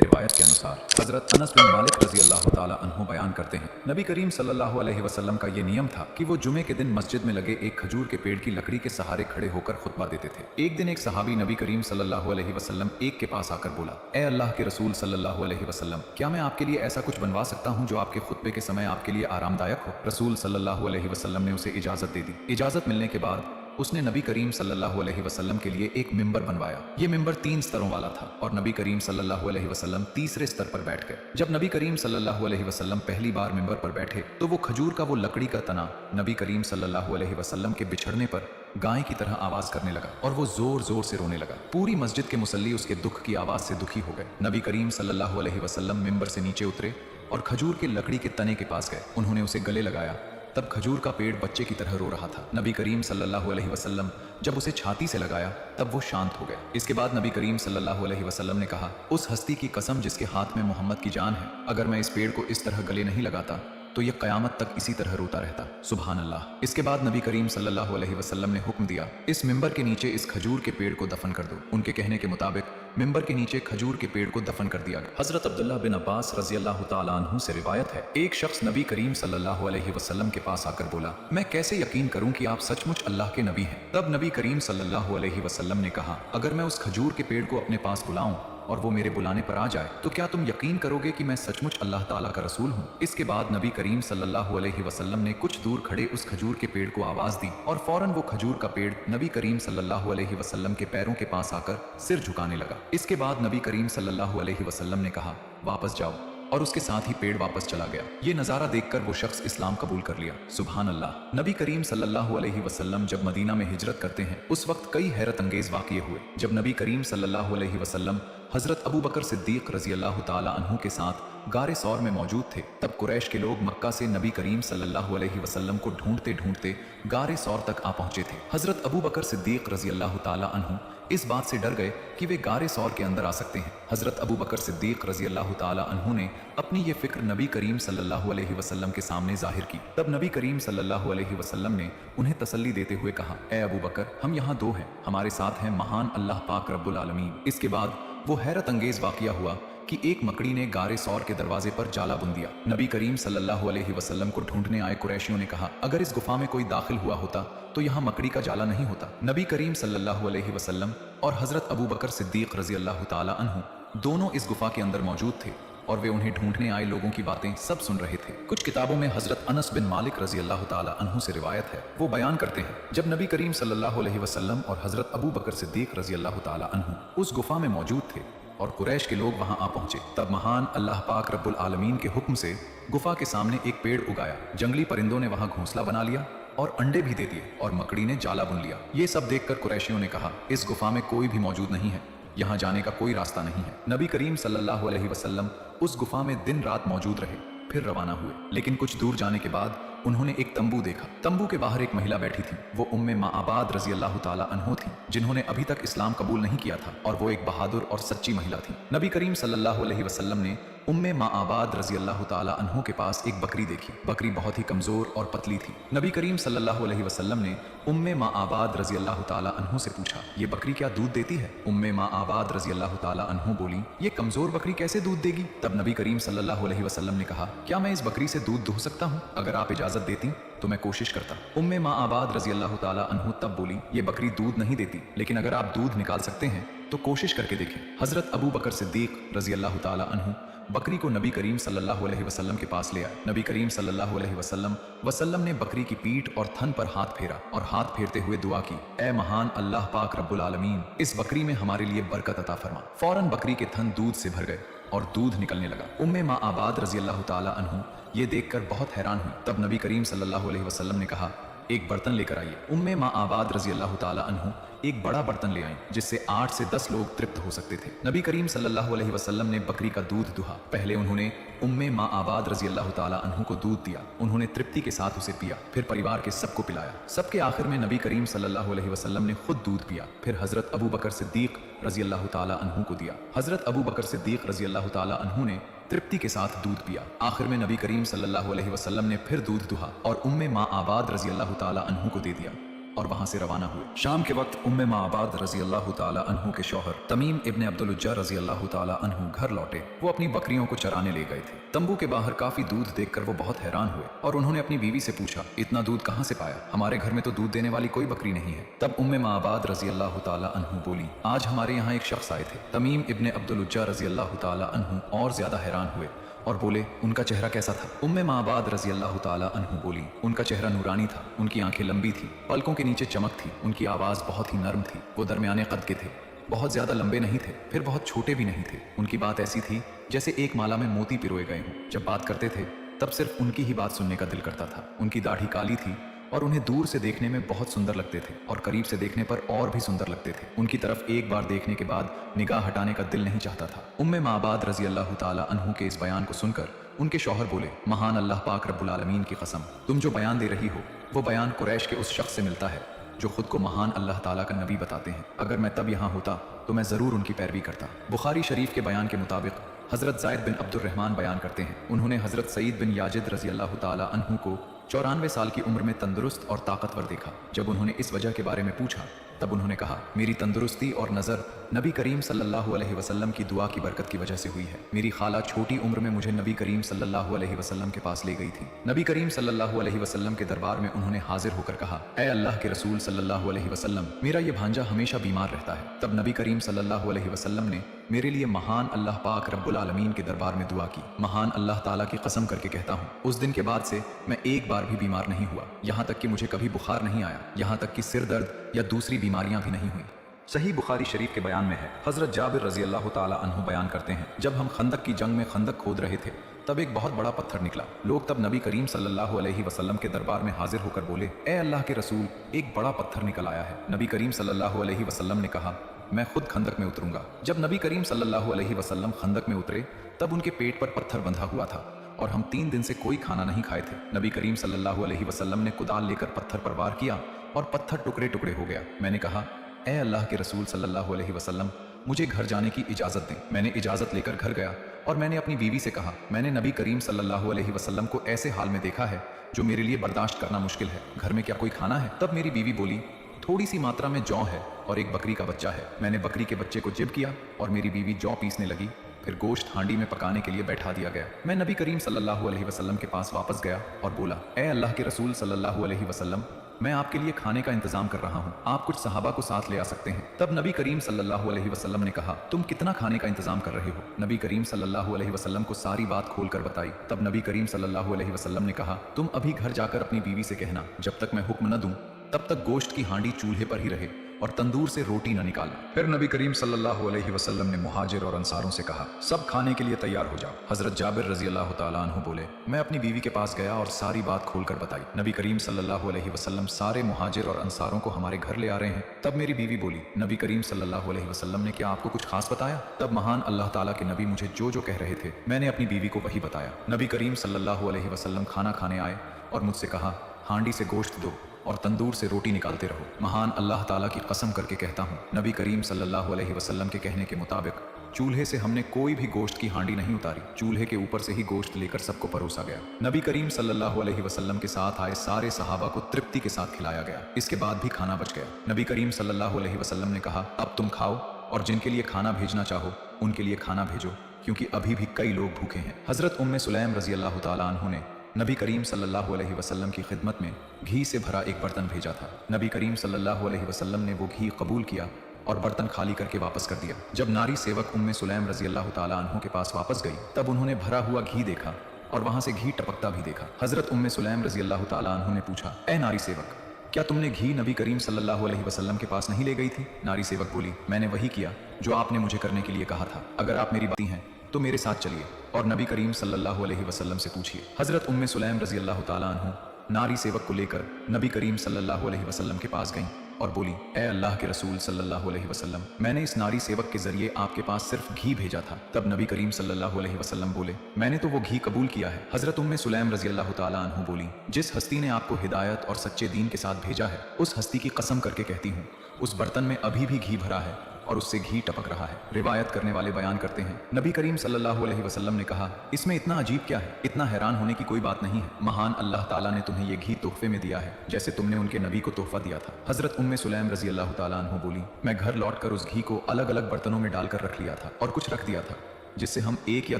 रिवायत के अनुसार हजरत अनस बिन मालिक रजी अल्लाह ताला अन्हु बयान करते हैं, नबी करीम सल्लल्लाहु अलैहि वसल्लम का ये नियम था कि वो जुमे के दिन मस्जिद में लगे एक खजूर के पेड़ की लकड़ी के सहारे खड़े होकर खुतबा देते थे। एक दिन एक सहाबी नबी करीम सल्लल्लाहु अलैहि वसल्लम एक के पास आकर बोला, ए अल्लाह के रसूल सल्लल्लाहु अलैहि वसल्लम, क्या मैं आपके लिए ऐसा कुछ बनवा सकता हूँ जो आपके खुतबे के समय आपके लिए आरामदायक हो? रसूल सल्लल्लाहु अलैहि वसल्लम ने उसे इजाजत दे दी। इजाजत मिलने के बाद उसने नबी करीम सल्लल्लाहु अलैहि वसल्लम के लिए एक मिंबर बनवाया। ये मिंबर 3 स्तरों वाला था और नबी करीम सल्लल्लाहु अलैहि वसल्लम तीसरे स्तर पर बैठ गए। जब नबी करीम सल्लल्लाहु अलैहि वसल्लम पहली बार मिंबर पर बैठे तो वो खजूर का वो लकड़ी का तना नबी करीम सल्लल्लाहु अलैहि वसल्लम के बिछड़ने पर गाय की तरह आवाज करने लगा और वो जोर जोर से रोने लगा। पूरी मस्जिद के मुसल्ली उसके दुख की आवाज से दुखी हो गए। नबी करीम सल्लल्लाहु अलैहि वसल्लम मिंबर से नीचे उतरे और खजूर के लकड़ी के तने के पास गए। उन्होंने उसे गले लगाया। तब खजूर का पेड़ बच्चे की तरह रो रहा था। नबी करीम सल्लल्लाहु अलैहि वसल्लम जब उसे छाती से लगाया तब वो शांत हो गया। इसके बाद नबी करीम सल्लल्लाहु अलैहि वसल्लम ने कहा, उस हस्ती की कसम जिसके हाथ में मोहम्मद की जान है, अगर मैं इस पेड़ को इस तरह गले नहीं लगाता तो यह कयामत तक इसी तरह रोता रहता। सुभान अल्लाह। इसके बाद नबी करीम सल्लल्लाहु अलैहि वसल्लम ने हुक्म दिया, इस मिंबर के नीचे इस खजूर के पेड़ को दफन कर दो। उनके कहने के मुताबिक मिंबर के नीचे खजूर के पेड़ को दफन कर दिया गया। हजरत अब्दुल्ला बिन अब्बास रजी अल्लाह ताला अन्हु से रिवायत है, एक शख्स नबी करीम सल्लल्लाहु अलैहि वसल्लम के पास आकर बोला, मैं कैसे यकीन करूं कि आप सचमुच अल्लाह के नबी हैं? तब नबी करीम सल्लल्लाहु अलैहि वसल्लम ने कहा, अगर मैं उस खजूर के पेड़ को अपने पास बुलाऊं और वो मेरे बुलाने पर आ जाए तो क्या तुम यकीन करोगे कि मैं सचमुच अल्लाह ताला का रसूल हूँ? इसके बाद नबी करीम सल्लल्लाहु अलैहि वसल्लम ने कुछ दूर खड़े उस खजूर के पेड़ को आवाज दी और फौरन वो खजूर का पेड़ नबी करीम सल्लल्लाहु अलैहि वसल्लम के पैरों के पास आकर सिर झुकाने लगा। इसके बाद नबी करीम सल्लल्लाहु अलैहि वसल्लम ने कहा, वापस जाओ, और उसके साथ ही पेड़ वापस चला गया। ये नज़ारा देखकर वो शख्स इस्लाम कबूल कर लिया। सुभान अल्लाह। नबी करीम सल्लल्लाहु अलैहि वसल्लम जब मदीना में हिजरत करते हैं उस वक्त कई हैरत अंगेज वाक़ये हुए। जब नबी करीम सल्लल्लाहु अलैहि वसल्लम हजरत अबू बकर सिद्दीक रजी अल्लाह ताला अन्हु के साथ गारे सौर में मौजूद थे, तब कुरैश के लोग मक्का से नबी करीम सल्लल्लाहु अलैहि वसल्लम को ढूंढते ढूंढते गारे सौर तक आ पहुंचे थे। हजरत अबू बकर सिद्दीक रजी अल्लाह ताला अन्हु इस बात से डर गए कि वे गारे सौर के अंदर आ सकते हैं। हजरत अबू बकर सिद्दीक रजी अल्लाह ताला अन्हु ने अपनी ये फिक्र नबी करीम सल्लल्लाहु अलैहि वसल्लम के सामने जाहिर की। तब नबी करीम सल्लल्लाहु अलैहि वसल्लम ने उन्हें तसल्ली देते हुए कहा, ए अबू बकर, हम यहाँ 2 हैं, हमारे साथ हैं महान अल्लाह पाक रब्बुल आलमीन। इसके बाद वो हैरत अंगेज वाक़या हुआ कि एक मकड़ी ने गारे सौर के दरवाजे पर जाला बुन दिया। नबी करीम सल्लल्लाहु अलैहि वसल्लम को ढूंढने आए कुरैशियों ने कहा, अगर इस गुफा में कोई दाखिल हुआ होता तो यहाँ मकड़ी का जाला नहीं होता। नबी करीम सल्लल्लाहु अलैहि वसल्लम और हजरत अबू बकर सिद्दीक रजी अल्लाह ताला अन्हु दोनों इस गुफा के अंदर मौजूद थे और वे उन्हें ढूंढने आए लोगों की बातें सब सुन रहे थे। कुछ किताबों में हजरत अनस बिन मालिक रजी अल्लाह ताला अन्हु से रिवायत है, वो बयान करते हैं, जब नबी करीम सल्लल्लाहु अलैहि वसल्लम और हजरत अबू बकर सिद्दीक रजी अल्लाह ताला अन्हु उस गुफा में मौजूद थे और कुरैश के लोग वहां आ पहुंचे, तब महान अल्लाह पाक रब्बुल आलमीन के हुक्म से गुफा के सामने एक पेड़ उगाया। जंगली परिंदों ने वहां घोंसला बना लिया और अंडे भी दे दिए और मकड़ी ने जाला बुन लिया। ये सब देखकर कुरैशियों ने कहा, इस गुफा में कोई भी मौजूद नहीं है, यहाँ जाने का कोई रास्ता नहीं है। नबी करीम सल्लल्लाहु अलैहि वसल्लम उस गुफा में दिन रात मौजूद रहे, फिर रवाना हुए। लेकिन कुछ दूर जाने के बाद उन्होंने एक तंबू देखा। तंबू के बाहर एक महिला बैठी थी। वो उम्मे माआबाद रजी अल्लाह ताला अन्हो थी, जिन्होंने अभी तक इस्लाम कबूल नहीं किया था और वो एक बहादुर और सच्ची महिला थी। नबी करीम सल्लल्लाहु अलैहि वसल्लम ने उम्मे माआबाद रजी अल्लाह ताला अन्हो के पास एक बकरी देखी। बकरी बहुत ही कमजोर और पतली थी। नबी करीम सल्लल्लाहु अलैहि वसल्लम ने उम्मे माआबाद रजी अल्लाह ताला अन्हो से पूछा, ये बकरी क्या दूध देती है? उम्मे माआबाद रजी अल्लाह ताला अन्हो बोली, ये कमजोर बकरी कैसे दूध देगी? तब नबी करीम सल्लल्लाहु अलैहि वसल्लम ने कहा, क्या मैं इस बकरी से दूध दूह सकता हूँ? अगर आप इजाजत देती तो मैं कोशिश करता। उम्मे माआबाद रजी अल्लाह ताला अन्हु तब बोली, ये बकरी दूध नहीं देती, लेकिन अगर आप दूध निकाल सकते हैं तो कोशिश करके देखें। हजरत अबू बकर सिद्दीक रजी अल्लाह ताला अन्हु बकरी को नबी करीम सल्लल्लाहु अलैहि वसल्लम के पास ले आए। नबी करीम सल्लल्लाहु अलैहि वसल्लम ने बकरी की पीठ और थन पर हाथ फेरा और हाथ फेरते हुए दुआ की, ए महान अल्लाह पाक रब्बुल आलमीन, इस बकरी में हमारे लिए बरकत अता फरमा। फौरन बकरी के थन दूध से भर गए और दूध निकलने लगा। उम्मे माआबाद रजी अल्लाह ताला अन्हु ये देखकर बहुत हैरान हुई। तब नबी करीम सल्लल्लाहु अलैहि वसल्लम ने कहा, एक बर्तन लेकर आइए। उम्मे माआबाद रजी अल्लाह ताला अन्हु एक बड़ा बर्तन ले आए जिससे 8 से 10 लोग तृप्त हो सकते थे। नबी करीम सल्लल्लाहु अलैहि वसल्लम ने बकरी का दूध दुहा। पहले उन्होंने उम्मे माआबाद रजी अल्लाह ताला अन्हु को दूध दिया। उन्होंने तृप्ति के साथ उसे पिया, फिर परिवार के सबको पिलाया। सबके आखिर में नबी करीम सल्लल्लाहु अलैहि वसल्लम ने खुद दूध पिया, फिर हजरत अबू बकर सिद्दीक रजी अल्लाह ताला अन्हु को दिया। हजरत अबू बकर सिद्दीक रजी अल्लाह ताला अन्हु ने तृप्ति के साथ दूध पिया। आखिर में नबी करीम सल्लल्लाहु अलैहि वसल्लम ने फिर दूध दुहा और उम्मे माआबाद रजी अल्लाह ताला अन्हु को दे दिया और वहां से रवाना हुए। शाम के वक्त उम्मे माबाद रजी अल्लाह ताला अन्हु के शौहर तमीम इब्ने अब्दुल उज्जा रजी अल्लाह ताला अन्हु घर लौटे। वो अपनी बकरियों को चराने ले गए थे। तंबू के बाहर काफी दूध देखकर वो बहुत हैरान हुए और उन्होंने अपनी बीवी से पूछा, इतना दूध कहाँ से पाया? हमारे घर में तो दूध देने वाली कोई बकरी नहीं है। तब उम्मे माबाद रजी अल्लाह ताला अन्हु बोली, आज हमारे यहाँ एक शख्स आए थे। तमीम इब्ने अब्दुल उज्जा रजी अल्लाह ताला अन्हु और ज्यादा हैरान हुए और बोले, उनका चेहरा कैसा था? उम्मे माबाद रजी अल्लाह ताला अन्हु बोली, उनका चेहरा नूरानी था, उनकी आंखें लंबी थी, पलकों के नीचे चमक थी, उनकी आवाज़ बहुत ही नरम थी, वो दरमियाने कद के थे, बहुत ज्यादा लंबे नहीं थे, फिर बहुत छोटे भी नहीं थे। उनकी बात ऐसी थी जैसे एक माला में मोती पिरोए गए हों। जब बात करते थे तब सिर्फ उनकी ही बात सुनने का दिल करता था। उनकी दाढ़ी काली थी और उन्हें दूर से देखने में बहुत सुंदर लगते थे और करीब से देखने पर और भी सुंदर लगते थे। उनकी तरफ एक बार देखने के बाद निगाह हटाने का दिल नहीं चाहता था। उम्मे माबाद रजी अल्लाह ताला अन्हु के इस बयान को सुनकर उनके शौहर बोले, महान अल्लाह पाक रब्बुल आलमीन की कसम, तुम जो बयान दे रही हो वो बयान कुरैश के उस शख्स से मिलता है जो खुद को महान अल्लाह ताला का नबी बताते हैं। अगर मैं तब यहाँ होता तो मैं ज़रूर उनकी पैरवी करता। बुखारी शरीफ के बयान के मुताबिक हज़रत ज़ायद बिन अब्दुर्रहमान बयान करते हैं, उन्होंने हज़रत सईद बिन याजिद रजी अल्लाह ताला अन्हु को 94 साल की उम्र में तंदुरुस्त और ताकतवर देखा। जब उन्होंने इस वजह के बारे में पूछा तब उन्होंने कहा, मेरी तंदुरुस्ती और नज़र नबी करीम सल्लल्लाहु अलैहि वसल्लम की दुआ की बरकत की वजह से हुई है। मेरी खाला छोटी उम्र में मुझे नबी करीम सल्लल्लाहु अलैहि वसल्लम के पास ले गई थी। नबी करीम सल्लल्लाहु अलैहि वसल्लम के दरबार में उन्होंने हाजिर होकर कहा, ऐ अल्लाह के रसूल सल्लल्लाहु अलैहि वसल्लम, मेरा ये भांजा हमेशा बीमार रहता है। तब नबी करीम सल्लल्लाहु अलैहि वसल्लम ने मेरे लिए महान अल्लाह पाक रब्बुल आलमीन के दरबार में दुआ की। महान अल्लाह ताला की कसम करके कहता हूँ, उस दिन के बाद से मैं एक बार भी बीमार नहीं हुआ, यहाँ तक कि मुझे कभी बुखार नहीं आया, यहाँ तक कि सिर दर्द या दूसरी बीमारियां भी नहीं हुई। सही बुखारी शरीफ के बयान में है, हजरत जाबिर रजी अल्लाह ताला अन्हु बयान करते हैं, जब हम खंदक की जंग में खंदक खोद रहे थे तब एक बहुत बड़ा पत्थर निकला। लोग तब नबी करीम सल्लल्लाहु अलैहि वसल्लम के दरबार में हाजिर होकर बोले, ए अल्लाह के रसूल, एक बड़ा पत्थर निकल आया है। नबी करीम सल्लल्लाहु अलैहि वसल्लम ने कहा, मैं खुद खंदक में उतरूंगा। जब नबी करीम सल्लल्लाहु अलैहि वसल्लम खंदक में उतरे तब उनके पेट पर पत्थर बंधा हुआ था और हम 3 दिन से कोई खाना नहीं खाए थे। नबी करीम सल्लल्लाहु अलैहि वसल्लम ने कुदाल लेकर पत्थर पर वार किया और पत्थर टुकड़े टुकड़े हो गया। मैंने कहा, ए अल्लाह के रसूल सल्लल्लाहु अलैहि वसल्लम, मुझे घर जाने की इजाज़त दें। मैंने इजाज़त लेकर घर गया और मैंने अपनी बीवी से कहा, मैंने नबी करीम सल्लल्लाहु अलैहि वसल्लम को ऐसे हाल में देखा है जो मेरे लिए बर्दाश्त करना मुश्किल है। घर में क्या कोई खाना है? तब मेरी बीवी बोली, थोड़ी सी मात्रा में जौ है और एक बकरी का बच्चा है। मैंने बकरी के बच्चे को जिब किया और मेरी बीवी जौ पीसने लगी। फिर गोश्त हांडी में पकाने के लिए बैठा दिया गया। मैं नबी करीम सल्लल्लाहु अलैहि वसल्लम के पास वापस गया और बोला, ए अल्लाह के रसूल सल्लल्लाहु अलैहि वसल्लम, मैं आपके लिए खाने का इंतजाम कर रहा हूँ, आप कुछ सहाबा को साथ ले आ सकते हैं। तब नबी करीम सल्लल्लाहु अलैहि वसल्लम ने कहा, तुम कितना खाने का इंतजाम कर रहे हो? नबी करीम सल्लल्लाहु अलैहि वसल्लम को सारी बात खोलकर बताई। तब नबी करीम सल्लल्लाहु अलैहि वसल्लम ने कहा, तुम अभी घर जाकर अपनी बीवी से कहना, जब तक मैं हुक्म न दूं तब तक गोश्त की हांडी चूल्हे पर ही रहे और तंदूर से रोटी न निकालना। फिर नबी करीम सल्लल्लाहु अलैहि वसल्लम ने मुहाजिर और अंसारों से कहा, सब खाने के लिए तैयार हो जाओ। हजरत जाबिर रजी अल्लाह ताला अन्हु बोले, मैं अपनी बीवी के पास गया और सारी बात खोलकर बताई। नबी करीम सल्लल्लाहु अलैहि वसल्लम सारे मुहाजिर और अंसारों को हमारे घर ले आ रहे हैं। तब मेरी बीवी बोली, नबी करीम सल्लल्लाहु अलैहि वसल्लम ने क्या आपको कुछ खास बताया? तब महान अल्लाह ताला के नबी मुझे जो जो कह रहे थे मैंने अपनी बीवी को वही बताया। नबी करीम सल्लल्लाहु अलैहि वसल्लम खाना खाने आए और मुझसे कहा, हांडी से गोश्त दो और तंदूर से रोटी निकालते रहो। महान अल्लाह ताला की कसम करके कहता हूँ, नबी करीम सल्लल्लाहु अलैहि वसल्लम के कहने के मुताबिक चूल्हे से हमने कोई भी गोश्त की हांडी नहीं उतारी, चूल्हे के ऊपर से ही गोश्त लेकर सबको परोसा गया। नबी करीम सल्लल्लाहु अलैहि वसल्लम के साथ आए सारे सहाबा को तृप्ति के साथ खिलाया गया। इसके बाद भी खाना बच गया। नबी करीम सल्लल्लाहु अलैहि वसल्लम ने कहा, अब तुम खाओ और जिनके लिए खाना भेजना चाहो उनके लिए खाना भेजो, क्योंकि अभी भी कई लोग भूखे हैं। हजरत उम्मे सुलैम रजी अल्लाह ताला अन्हु ने नबी करीम सल्लल्लाहु अलैहि वसल्लम की खिदमत में घी से भरा एक बर्तन भेजा था। नबी करीम सल्लल्लाहु अलैहि वसल्लम ने वो घी कबूल किया और बर्तन खाली करके वापस कर दिया। जब नारी सेवक उम्मे सुलैम रजी अल्लाह ताला अन्हु के पास वापस गई तब उन्होंने भरा हुआ घी देखा और वहां से घी टपकता भी देखा। हजरत उम्मे सुलैम रजी अल्लाह ताला अन्हु ने पूछा, ए नारी सेवक, क्या तुमने घी नबी करीम सल्लल्लाहु अलैहि वसल्लम के पास नहीं ले गई थी? नारी सेवक बोली, मैंने वही किया जो आपने मुझे करने के लिए कहा था। अगर आप मेरी बाती हैं तो मेरे साथ चलिए और नबी करीम सल्लल्लाहु अलैहि वसल्लम से पूछिए। हजरत उम्मे सुलैम रजी अल्लाह ताला अन्हु नारी सेवक को लेकर नबी करीम सल्लल्लाहु अलैहि वसल्लम के पास गईं और बोली, ए अल्लाह के रसूल सल्लल्लाहु अलैहि वसल्लम, मैंने इस नारी सेवक के जरिए आपके पास सिर्फ घी भेजा था। तब नबी करीम सल्लल्लाहु अलैहि वसल्लम बोले, मैंने तो वो घी कबूल किया है। हजरत उम्मे सुलैम रजी अल्लाह ताला अन्हु बोली, जिस हस्ती ने आपको हिदायत और सच्चे दीन के साथ भेजा है उस हस्ती की कसम करके कहती हूँ, उस बर्तन में अभी भी घी भरा है और उससे घी टपक रहा है। रिवायत करने वाले बयान करते हैं, नबी करीम सल्लल्लाहु अलैहि वसल्लम ने कहा, इसमें इतना अजीब क्या है? इतना हैरान होने की कोई बात नहीं है। महान अल्लाह ताला ने तुम्हें ये घी तोहफे में दिया है, जैसे तुमने उनके नबी को तोहफा दिया था। हजरत उम्मे सुलैम रजी अल्लाह ताला अन्हा बोली, मैं घर लौटकर उस घी को अलग अलग बर्तनों में डालकर रख लिया था और कुछ रख दिया था, जिससे हम 1 या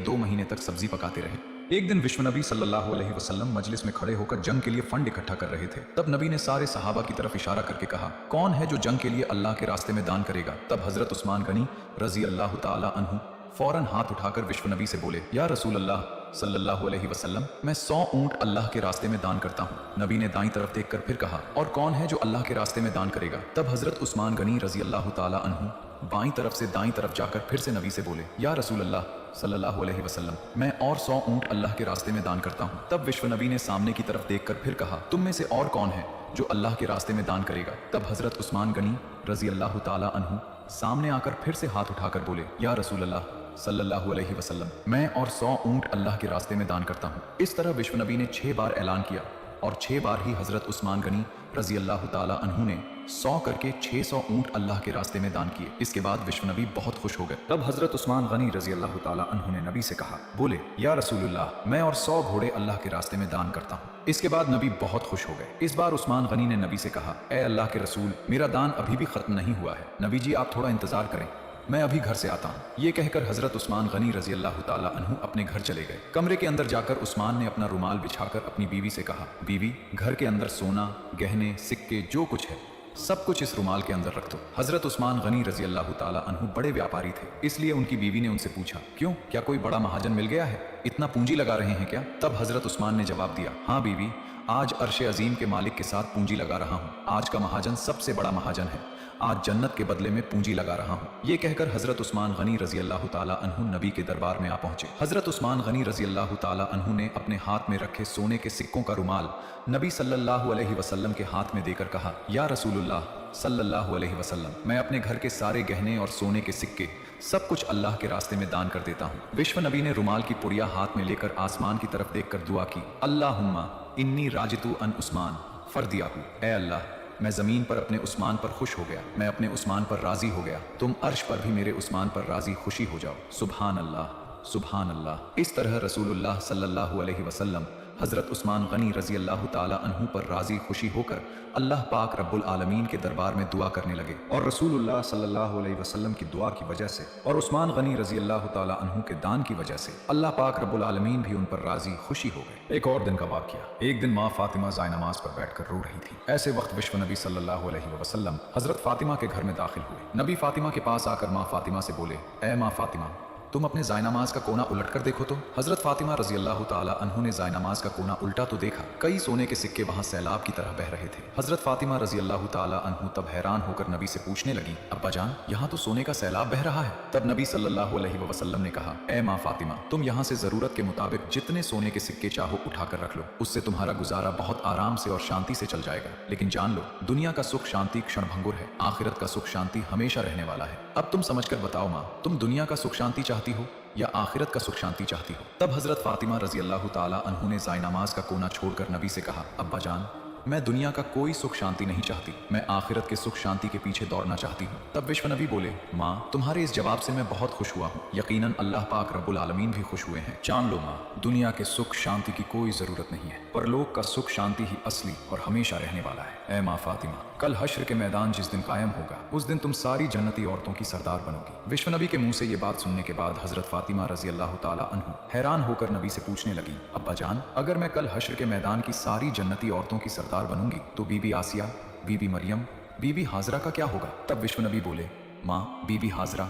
2 महीने तक सब्जी पकाते रहे। एक दिन विश्व नबी सल्लल्लाहु अलैहि वसल्लम मजलिस में खड़े होकर जंग के लिए फंड इकट्ठा कर रहे थे। तब नबी ने सारे सहाबा की तरफ इशारा करके कहा, कौन है जो जंग के लिए अल्लाह के रास्ते में दान करेगा? तब हजरत उस्मान गनी रजी अल्लाह ताला अन्हु फौरन हाथ उठाकर विश्व नबी से बोले, या रसूल अल्लाह सल्लल्लाहु अलैहि वसल्लम, मैं 100 ऊंट अल्लाह के रास्ते में दान करता हूँ। नबी ने दाईं तरफ देखकर फिर कहा, और कौन है जो अल्लाह के रास्ते में दान करेगा? तब हजरत उस्मान गनी रजी अल्लाह ताला अन्हु बाईं तरफ से दाईं तरफ जाकर फिर से नबी से बोले, या रसूल अल्लाह सल्लल्लाहु अलैहि वसल्लम, मैं और 100 ऊंट अल्लाह के रास्ते में दान करता हूँ। तब विश्व नबी ने सामने की तरफ देखकर फिर कहा, तुम में से और कौन है जो अल्लाह के रास्ते में दान करेगा? तब हजरत उस्मान गनी रजी अल्लाह ताला अन्हु सामने आकर फिर से हाथ उठाकर बोले, या रसूल अल्लाह सल्लल्लाहु अलैहि वसल्लम, मैं और 100 ऊंट अल्लाह के रास्ते में दान करता हूँ। इस तरह विश्व नबी ने 6 बार ऐलान किया और 6 बार ही हजरत उस्मान गनी रजी अल्लाह ताला अन्हु ने 100 करके 600 ऊंट अल्लाह के रास्ते में दान किए। इसके बाद विश्व नबी बहुत खुश हो गए। तब हजरत उस्मान गनी रजी अल्लाह ताला अन्हु ने नबी से कहा, बोले, या रसूलुल्लाह, मैं और 100 घोड़े अल्लाह के रास्ते में दान करता हूँ। इसके बाद नबी बहुत खुश हो गए। इस बार उस्मान गनी ने नबी से कहा, ए अल्लाह के रसूल, मेरा दान अभी भी खत्म नहीं हुआ है, नबी जी आप थोड़ा इंतजार करें, मैं अभी घर से आता हूँ। ये कहकर हजरत उस्मान गनी रजी अल्लाह ताला अन्हु अपने घर चले गए। कमरे के अंदर जाकर उस्मान ने अपना रुमाल बिछाकर अपनी बीवी से कहा, बीवी, घर के अंदर सोना, गहने, सिक्के जो कुछ है सब कुछ इस रुमाल के अंदर रख दो। हजरत उस्मान गनी रजी अल्लाह ताला अन्हु बड़े व्यापारी थे, इसलिए उनकी बीवी ने उनसे पूछा, क्यों, क्या कोई बड़ा महाजन मिल गया है? इतना पूंजी लगा रहे हैं क्या? तब हजरत उस्मान ने जवाब दिया, हाँ बीवी, आज अर्श अजीम के मालिक के साथ पूंजी लगा रहा हूँ। आज का महाजन सबसे बड़ा महाजन है, आज जन्नत के बदले में पूंजी लगा रहा हूँ। ये कहकर हजरत उस्मान गनी रजी अल्लाह ताला अन्हु नबी के दरबार में आ पहुंचे। हजरत उस्मान गनी रजी अल्लाह ताला अन्हु ने अपने हाथ में रखे सोने के सिक्कों का रुमाल नबी सल्लल्लाहु अलैहि वसल्लम के हाथ में देकर कहा, या रसूलुल्लाह सल्लल्लाहु अलैहि वसल्लम, मैं अपने घर के सारे गहने और सोने के सिक्के सब कुछ अल्लाह के रास्ते में दान कर देता हूँ। विश्व नबी ने रुमाल की पुड़िया हाथ में लेकर आसमान की तरफ देखकर दुआ की, अल्लाहुम्मा इन्नी राजितु अन उस्मान फर्दियाहू, ए अल्लाह, मैं जमीन पर अपने उस्मान पर खुश हो गया, मैं अपने उस्मान पर राजी हो गया, तुम अर्श पर भी मेरे उस्मान पर राजी खुशी हो जाओ। सुभान अल्लाह, सुभान अल्लाह। इस तरह रसूलुल्लाह सल्लल्लाहु अलैहि वसल्लम हजरत उस्मान गनी रजी अल्लाह ताला अन्हु पर राजी खुशी होकर अल्लाह पाक रब्बुल आलमीन के दरबार में दुआ करने लगे। और रसूलुल्लाह सल्लल्लाहु अलैहि वसल्लम की दुआ की वजह से और उस्मान गनी रजी अल्लाह ताला अन्हु के दान की वजह से अल्लाह पाक रब्बुल आलमीन भी उन पर राजी खुशी हो गए। एक और दिन का वाकया, एक दिन माँ फातिमा जाय नमाज पर बैठकर रो रही थी। ऐसे वक्त विश्व नबी सल्लल्लाहु अलैहि वसल्लम हजरत फातिमा के घर में दाखिल हुए। नबी फातिमा के पास आकर माँ फातिमा से बोले, ए माँ फातिमा, तुम अपने जायनमाज का कोना उलट कर देखो तो। हजरत फातिमा रजी अल्लाह ताला अन्हु ने जायनमाज का कोना उल्टा तो देखा, कई सोने के सिक्के वहां सैलाब की तरह बह रहे थे। हजरत फातिमा रजी अल्लाह ताला अन्हु तब हैरान होकर नबी से पूछने लगी, अब्बा जान, यहाँ तो सोने का सैलाब बह रहा है। तब नबी सल्लल्लाहु अलैहि वसल्लम ने कहा, ए माँ फातिमा, तुम यहाँ से जरूरत के मुताबिक जितने सोने के सिक्के चाहो उठाकर रख लो, उससे तुम्हारा गुजारा बहुत आराम से और शांति से चल जाएगा। लेकिन जान लो, दुनिया का सुख शांति क्षणभंगुर है, आखिरत का सुख शांति हमेशा रहने वाला है। अब तुम समझ कर बताओ माँ, तुम दुनिया का सुख शांति चाहती हो या आखिरत का सुख शांति चाहती हो? तब हजरत फातिमा रजी अल्लाह ताला अन्हु ने जायनमाज का कोना छोड़कर नबी से कहा, अब्बा जान, मैं दुनिया का कोई सुख शांति नहीं चाहती, मैं आखिरत के सुख शांति के पीछे दौड़ना चाहती हूँ। तब विश्व नबी बोले, माँ, तुम्हारे इस जवाब से मैं बहुत खुश हुआ हूँ, यकीनन अल्लाह पाक रब्बुल आलमीन भी खुश हुए हैं। जान लो माँ, दुनिया के सुख शांति की कोई जरूरत नहीं है, परलोक का सुख शांति ही असली और हमेशा रहने वाला है। ए माँ फातिमा, कल हश्र के मैदान जिस दिन कायम होगा, उस दिन तुम सारी जन्नती औरतों की सरदार बनोगी। विश्व नबी के मुंह से ये बात सुनने के बाद हजरत फातिमा रजी अल्लाह ताला अन्हु हैरान होकर नबी से पूछने लगी, अब्बा जान, अगर मैं कल हश्र के मैदान की सारी जन्नती औरतों की सरदार बनूंगी तो बीबी आसिया, बीबी मरियम, बीबी हाजरा का क्या होगा? तब विश्व नबी बोले, माँ, बीबी हाजरा,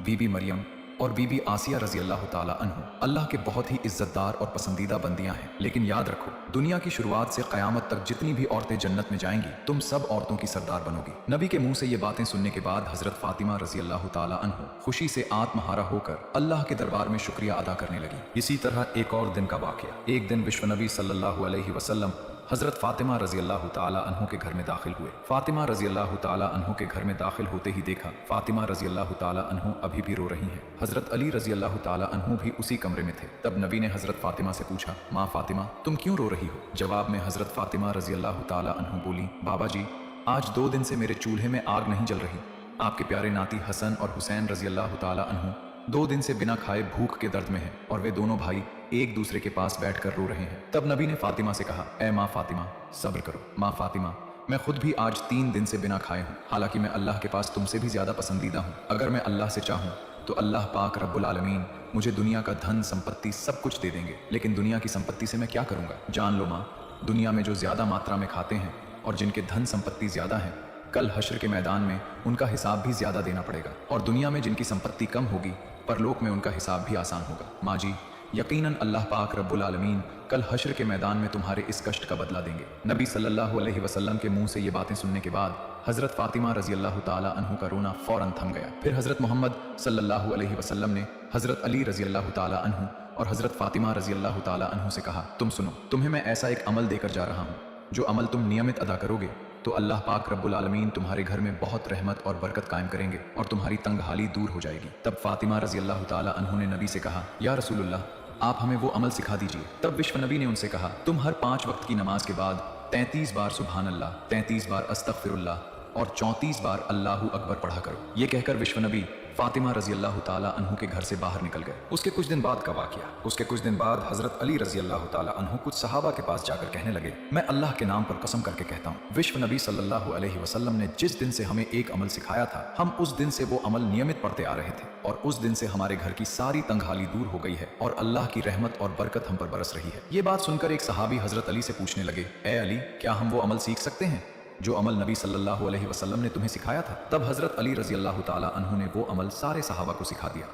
बीबी मरियम और बीबी आसिया रजी अल्लाह ताला अन्हु अल्लाह के बहुत ही इज्जतदार और पसंदीदा बंदियां हैं। लेकिन याद रखो, दुनिया की शुरुआत से कयामत तक जितनी भी औरतें जन्नत में जाएंगी, तुम सब औरतों की सरदार बनोगी। नबी के मुंह से ये बातें सुनने के बाद हजरत फातिमा रजी अल्लाह ताला अन्हु खुशी से आत्महारा होकर अल्लाह के दरबार में शुक्रिया अदा करने लगी। इसी तरह एक और दिन का वाकया, एक दिन विश्व नबी सल्लल्लाहु अलैहि वसल्लम हजरत फातिमा रजी अल्लाह ताला अन्हु के घर में दाखिल हुए। फातिमा रजी अल्लाह ताला अन्हु के घर में दाखिल होते ही देखा फातिमा रजी अल्लाह ताला अन्हु अभी भी रो रही हैं। हजरत अली रजी अल्लाह ताला अन्हु भी उसी कमरे में थे। तब नबी ने हजरत फातिमा से पूछा, माँ फातिमा, तुम क्यों रो रही हो? जवाब में हजरत फातिमा रजी अल्लाह ताला अन्हु बोली, बाबा जी, आज 2 दिन से मेरे चूल्हे में आग नहीं जल रही, आपके प्यारे नाती हसन और हुसैन रजी अल्लाह ताला अन्हु 2 दिन से बिना खाए भूख के दर्द में हैं और वे दोनों भाई एक दूसरे के पास बैठकर रो रहे हैं। तब नबी ने फातिमा से कहा, ए माँ फातिमा, सब्र करो। माँ फातिमा, मैं खुद भी आज 3 दिन से बिना खाए हूँ। हालांकि मैं अल्लाह के पास तुमसे भी ज्यादा पसंदीदा हूँ। अगर मैं अल्लाह से चाहूँ तो अल्लाह पाक रब्बुल आलमीन मुझे दुनिया का धन संपत्ति सब कुछ दे देंगे, लेकिन दुनिया की संपत्ति से मैं क्या करूँगा? जान लो माँ, दुनिया में जो ज्यादा मात्रा में खाते हैं और जिनके धन संपत्ति ज्यादा है, कल हश्र के मैदान में उनका हिसाब भी ज्यादा देना पड़ेगा। और दुनिया में जिनकी संपत्ति कम होगी, परलोक में उनका हिसाब भी आसान होगा। माँ जी, यकीनन अल्लाह पाक रब्बुल आलमीन कल हश्र के मैदान में तुम्हारे इस कष्ट का बदला देंगे। नबी सल्लल्लाहु अलैहि वसल्लम के मुंह से ये बातें सुनने के बाद हजरत फातिमा रजी अल्लाह ताला अन्हु का रोना फौरन थम गया। फिर हजरत मोहम्मद सल्लल्लाहु अलैहि वसल्लम ने हजरत अली रजी अल्लाह ताला अन्हु और हजरत फातिमा रजी अल्लाह ताला अन्हु से कहा, तुम सुनो, तुम्हें मैं ऐसा एक अमल देकर जा रहा हूँ, जो अमल तुम नियमित अदा करोगे तो अल्लाह पाक रब्बुल आलमीन तुम्हारे घर में बहुत रहमत और बरकत कायम करेंगे और तुम्हारी तंगहाली दूर हो जाएगी। तब फातिमा रजी अल्लाह ताला अन्हु ने नबी से कहा, या रसूलुल्लाह, आप हमें वो अमल सिखा दीजिए। तब विश्व नबी ने उनसे कहा, तुम हर 5 वक्त की नमाज के बाद 33 बार सुभान अल्लाह, 33 बार अस्तगफिरुल्लाह और 34 बार अल्लाहु अकबर पढ़ा करो। ये कहकर विश्व नबी फातिमा रजी अल्लाह ताला अन्हु के घर से बाहर निकल गए। उसके कुछ दिन बाद हजरत अली रजी अल्लाह ताला अन्हु कुछ सहाबा के पास जाकर कहने लगे, मैं अल्लाह के नाम पर कसम करके कहता हूँ, विश्व नबी सल्लल्लाहु अलैहि वसल्लम ने जिस दिन से हमें एक अमल सिखाया था, हम उस दिन से वो अमल नियमित पढ़ते आ रहे थे और उस दिन से हमारे घर की सारी तंगहाली दूर हो गई है और अल्लाह की रहमत और बरकत हम पर बरस रही है। ये बात सुनकर एक सहाबी हजरत अली से पूछने लगे, ए अली, क्या हम वो अमल सीख सकते हैं जो अमल नबी सल्लल्लाहु अलैहि वसल्लम ने तुम्हें सिखाया था? तब हजरत अली रजी अल्लाह ताला अन्हु ने वो अमल सारे सहाबा को सिखा दिया।